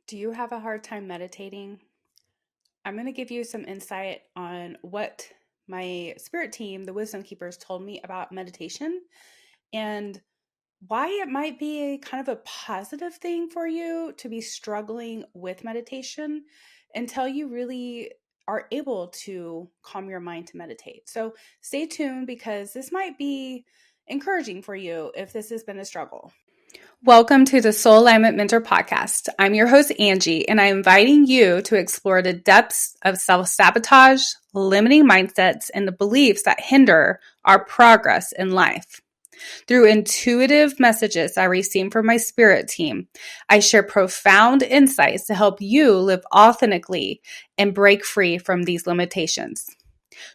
Do you have a hard time meditating? I'm going to give you some insight on what my spirit team, the Wisdom Keepers, told me about meditation and why it might be a kind of a positive thing for you to be struggling with meditation until you really are able to calm your mind to meditate. So stay tuned because this might be encouraging for you if this has been a struggle. Welcome to the Soul Alignment Mentor Podcast. I'm your host, Angie, and I'm inviting you to explore the depths of self-sabotage, limiting mindsets, and the beliefs that hinder our progress in life. Through intuitive messages I receive from my spirit team, I share profound insights to help you live authentically and break free from these limitations.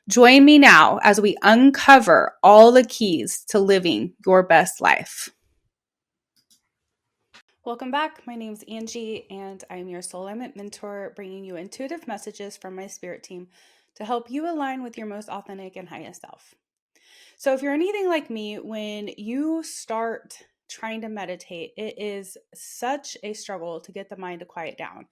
Join me now as we uncover all the keys to living your best life. Welcome back. My name is Angie, and I'm your Soul Alignment Mentor, bringing you intuitive messages from my spirit team to help you align with your most authentic and highest self. So, if you're anything like me, when you start trying to meditate, it is such a struggle to get the mind to quiet down.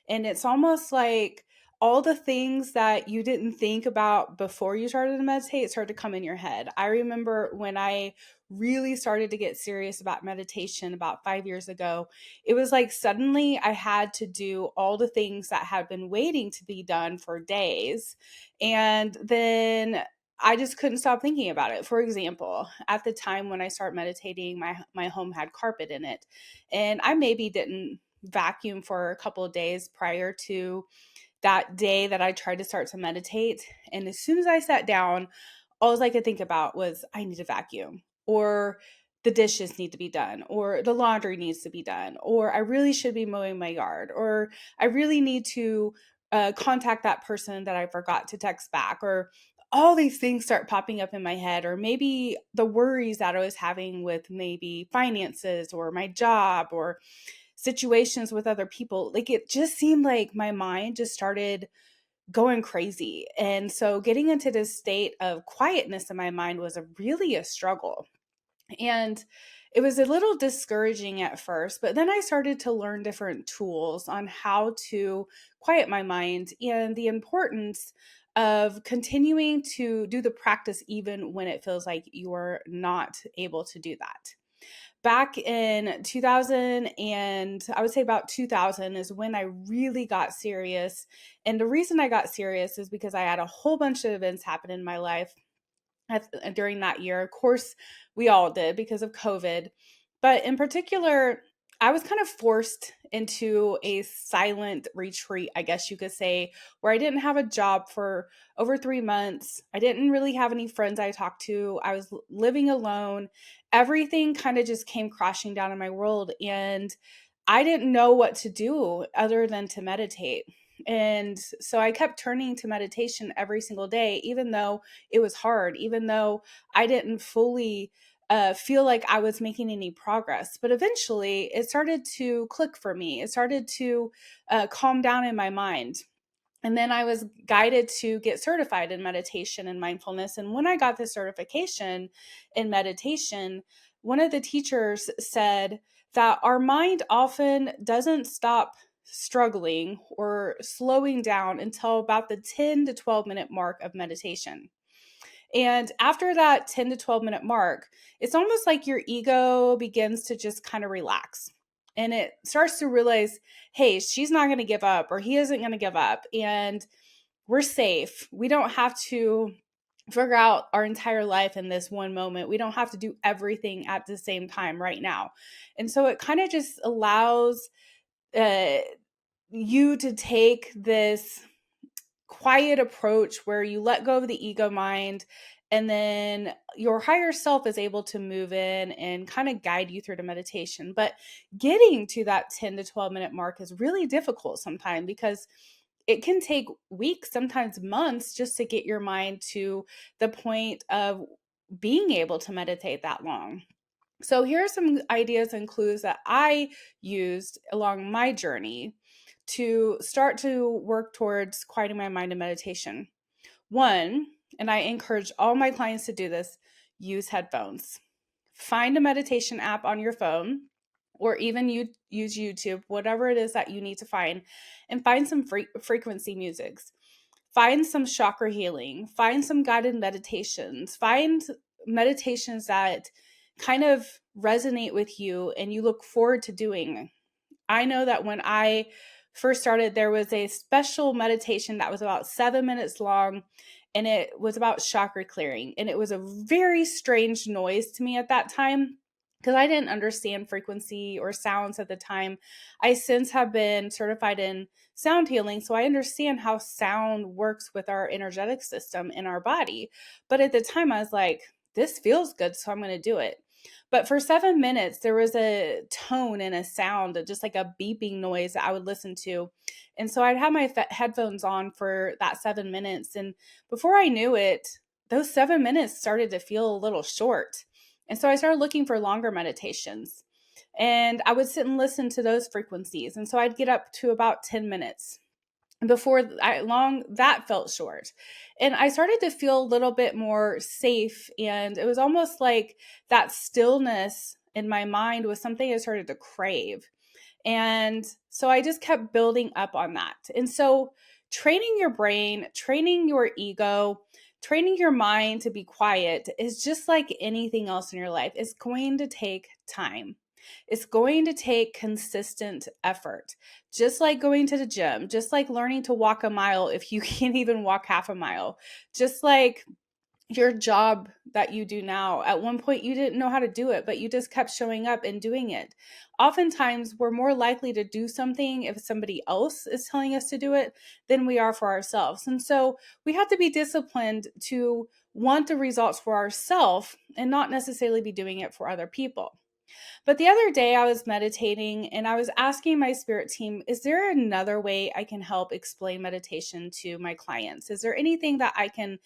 And it's almost like all the things that you didn't think about before you started to meditate start to come in your head. I remember when I really started to get serious about meditation about 5 years ago, it was like suddenly I had to do all the things that had been waiting to be done for days. And then I just couldn't stop thinking about it. For example, at the time when I started meditating, my home had carpet in it. And I maybe didn't vacuum for a couple of days prior to that day that I tried to start to meditate. And as soon as I sat down, all I could think about was I need to vacuum, or the dishes need to be done, or the laundry needs to be done, or I really should be mowing my yard, or I really need to contact that person that I forgot to text back, or all these things start popping up in my head, or maybe the worries that I was having with maybe finances or my job or situations with other people. Like it just seemed like my mind just started going crazy. And so getting into this state of quietness in my mind was really a struggle. And it was a little discouraging at first, but then I started to learn different tools on how to quiet my mind and the importance of continuing to do the practice even when it feels like you're not able to do that. Back in 2000, and I would say about 2000 is when I really got serious. And the reason I got serious is because I had a whole bunch of events happen in my life during that year. Of course, we all did because of COVID. But in particular, I was kind of forced into a silent retreat, I guess you could say, where I didn't have a job for over 3 months. I didn't really have any friends I talked to. I was living alone. Everything kind of just came crashing down in my world. And I didn't know what to do other than to meditate. And so I kept turning to meditation every single day, even though it was hard, even though I didn't fully feel like I was making any progress. But eventually it started to click for me. It started to calm down in my mind. And then I was guided to get certified in meditation and mindfulness. And when I got the certification in meditation, one of the teachers said that our mind often doesn't stop struggling or slowing down until about the 10 to 12 minute mark of meditation. And after that 10 to 12 minute mark, it's almost like your ego begins to just kind of relax. And it starts to realize, hey, she's not going to give up, or he isn't going to give up. And we're safe. We don't have to figure out our entire life in this one moment. We don't have to do everything at the same time right now. And so it kind of just allows uh, you to take this quiet approach where you let go of the ego mind, and then your higher self is able to move in and kind of guide you through the meditation. But getting to that 10 to 12 minute mark is really difficult sometimes because it can take weeks, sometimes months, just to get your mind to the point of being able to meditate that long. So here are some ideas and clues that I used along my journey to start to work towards quieting my mind in meditation. One, and I encourage all my clients to do this, use headphones. Find a meditation app on your phone or even you use YouTube, whatever it is that you need to find, and find some frequency musics. Find some chakra healing, find some guided meditations, find meditations that kind of resonate with you and you look forward to doing. I know that when I first started, there was a special meditation that was about 7 minutes long, and it was about chakra clearing. And it was a very strange noise to me at that time because I didn't understand frequency or sounds at the time. I since have been certified in sound healing, so I understand how sound works with our energetic system in our body. But at the time, I was like, this feels good, so I'm going to do it. But for 7 minutes, there was a tone and a sound, just like a beeping noise that I would listen to. And so I'd have my headphones on for that 7 minutes. And before I knew it, those 7 minutes started to feel a little short. And so I started looking for longer meditations. And I would sit and listen to those frequencies. And so I'd get up to about 10 minutes. Before long, that felt short. And I started to feel a little bit more safe. And it was almost like that stillness in my mind was something I started to crave. And so I just kept building up on that. And so training your brain, training your ego, training your mind to be quiet is just like anything else in your life. It's going to take time. It's going to take consistent effort, just like going to the gym, just like learning to walk a mile if you can't even walk half a mile, just like your job that you do now. At one point, you didn't know how to do it, but you just kept showing up and doing it. Oftentimes, we're more likely to do something if somebody else is telling us to do it than we are for ourselves. And so we have to be disciplined to want the results for ourselves and not necessarily be doing it for other people. But the other day I was meditating and I was asking my spirit team, is there another way I can help explain meditation to my clients? Is there anything that I can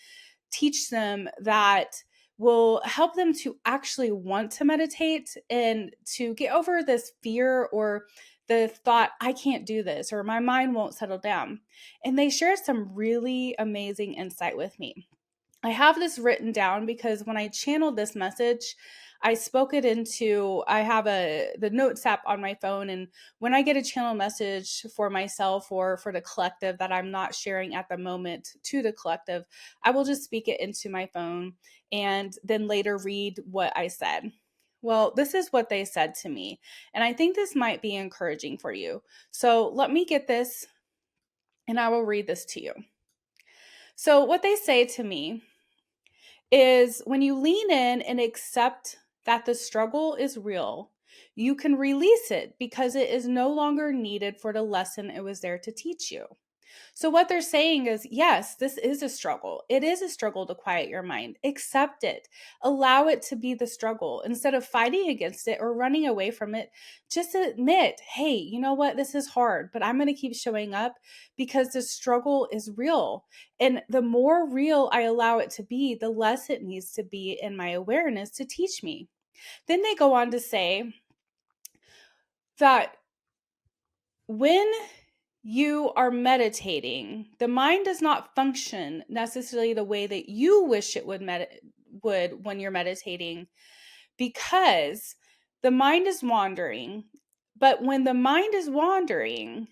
teach them that will help them to actually want to meditate and to get over this fear or the thought, I can't do this, or my mind won't settle down? And they shared some really amazing insight with me. I have this written down because when I channeled this message, I spoke it into, I have the notes app on my phone, and when I get a channel message for myself or for the collective that I'm not sharing at the moment to the collective, I will just speak it into my phone and then later read what I said. Well, this is what they said to me, and I think this might be encouraging for you. So let me get this and I will read this to you. So what they say to me is when you lean in and accept that the struggle is real, you can release it because it is no longer needed for the lesson it was there to teach you. So, what they're saying is, yes, this is a struggle. It is a struggle to quiet your mind. Accept it. Allow it to be the struggle. Instead of fighting against it or running away from it, just admit, hey, you know what? This is hard, but I'm going to keep showing up because the struggle is real. And the more real I allow it to be, the less it needs to be in my awareness to teach me. Then they go on to say that when you are meditating, the mind does not function necessarily the way that you wish it would when you're meditating, because the mind is wandering. But when the mind is wandering,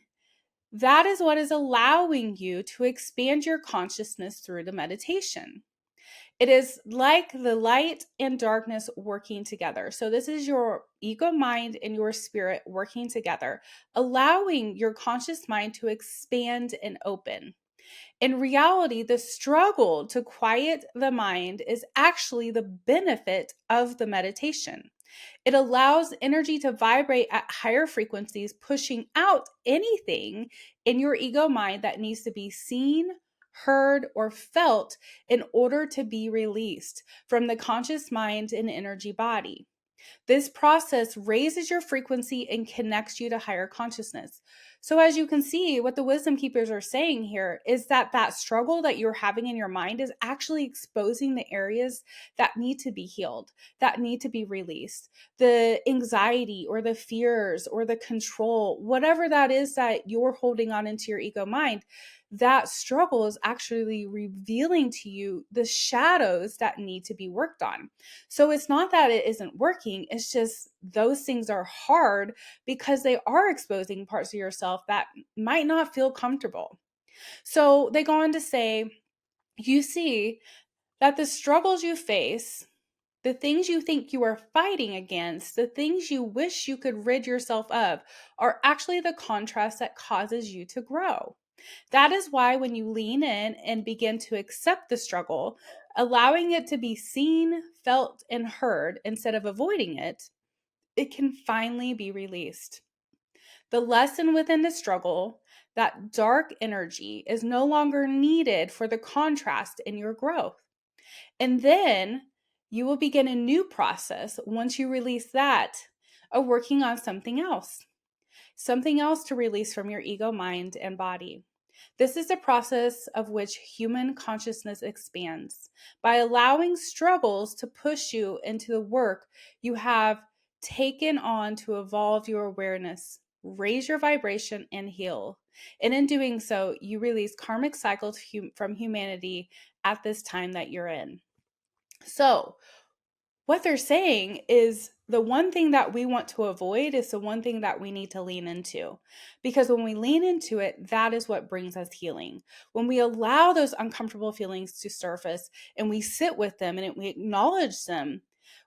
that is what is allowing you to expand your consciousness through the meditation. It is like the light and darkness working together. So, this is your ego mind and your spirit working together, allowing your conscious mind to expand and open. In reality, the struggle to quiet the mind is actually the benefit of the meditation. It allows energy to vibrate at higher frequencies, pushing out anything in your ego mind that needs to be seen, heard, or felt in order to be released from the conscious mind and energy body. This process raises your frequency and connects you to higher consciousness. So, as you can see, what the wisdom keepers are saying here is that that struggle that you're having in your mind is actually exposing the areas that need to be healed, that need to be released. The anxiety or the fears or the control, whatever that is that you're holding on into your ego mind, that struggle is actually revealing to you the shadows that need to be worked on. So it's not that it isn't working, it's just those things are hard because they are exposing parts of yourself that might not feel comfortable. So they go on to say, you see that the struggles you face, the things you think you are fighting against, the things you wish you could rid yourself of, are actually the contrast that causes you to grow. That is why when you lean in and begin to accept the struggle, allowing it to be seen, felt, and heard instead of avoiding it, it can finally be released. The lesson within the struggle, that dark energy, is no longer needed for the contrast in your growth. And then you will begin a new process once you release that of working on something else to release from your ego, mind, and body. This is a process of which human consciousness expands by allowing struggles to push you into the work you have taken on to evolve your awareness, raise your vibration, and heal. And in doing so, you release karmic cycles from humanity at this time that you're in. So, what they're saying is the one thing that we want to avoid is the one thing that we need to lean into. Because when we lean into it, that is what brings us healing. When we allow those uncomfortable feelings to surface and we sit with them and we acknowledge them,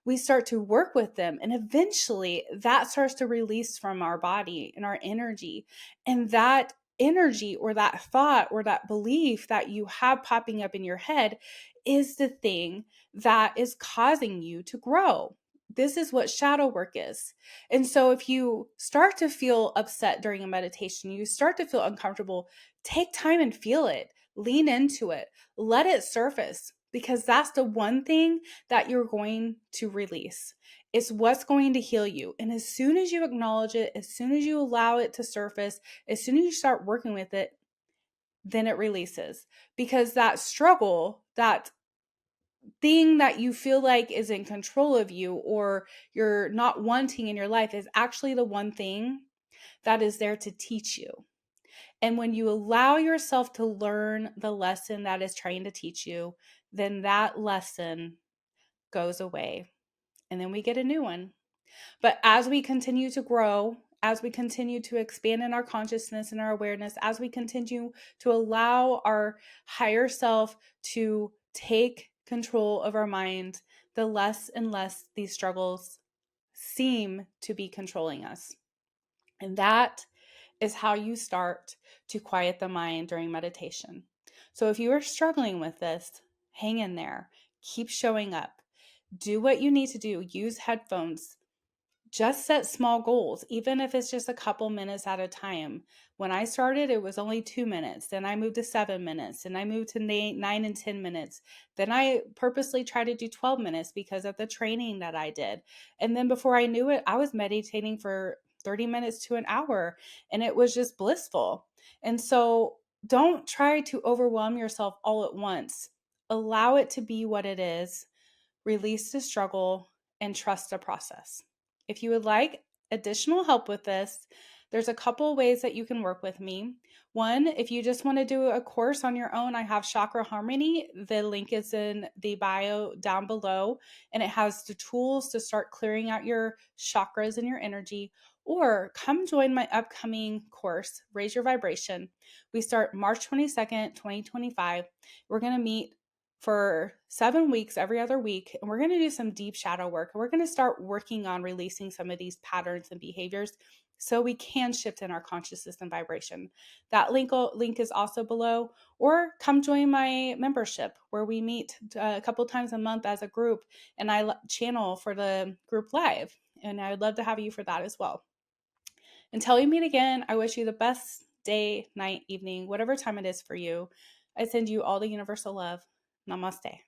we start to work with them. And eventually that starts to release from our body and our energy. And that energy or that thought or that belief that you have popping up in your head is the thing that is causing you to grow. This is what shadow work is. And so if you start to feel upset during a meditation, you start to feel uncomfortable, take time and feel it, lean into it, let it surface, because that's the one thing that you're going to release. It's what's going to heal you. And as soon as you acknowledge it, as soon as you allow it to surface, as soon as you start working with it, then it releases. Because that struggle, that thing that you feel like is in control of you or you're not wanting in your life, is actually the one thing that is there to teach you. And when you allow yourself to learn the lesson that is trying to teach you, then that lesson goes away. And then we get a new one. But as we continue to grow, as we continue to expand in our consciousness and our awareness, as we continue to allow our higher self to take control of our mind, the less and less these struggles seem to be controlling us. And that is how you start to quiet the mind during meditation. So if you are struggling with this, hang in there, keep showing up, do what you need to do, use headphones. Just set small goals, even if it's just a couple minutes at a time. When I started, it was only 2 minutes. Then I moved to 7 minutes. And I moved to 9 and 10 minutes. Then I purposely tried to do 12 minutes because of the training that I did. And then before I knew it, I was meditating for 30 minutes to an hour. And it was just blissful. And so don't try to overwhelm yourself all at once. Allow it to be what it is. Release the struggle and trust the process. If you would like additional help with this, there's a couple ways that you can work with me. One, if you just want to do a course on your own, I have Chakra Harmony. The link is in the bio down below, and it has the tools to start clearing out your chakras and your energy. Or come join my upcoming course, Raise Your Vibration. We start March 22nd, 2025. We're going to meet for 7 weeks, every other week, and we're going to do some deep shadow work. And we're going to start working on releasing some of these patterns and behaviors so we can shift in our consciousness and vibration. That link is also below. Or come join my membership where we meet a couple times a month as a group, and I channel for the group live. And I would love to have you for that as well. Until we meet again, I wish you the best day, night, evening, whatever time it is for you. I send you all the universal love. Namaste.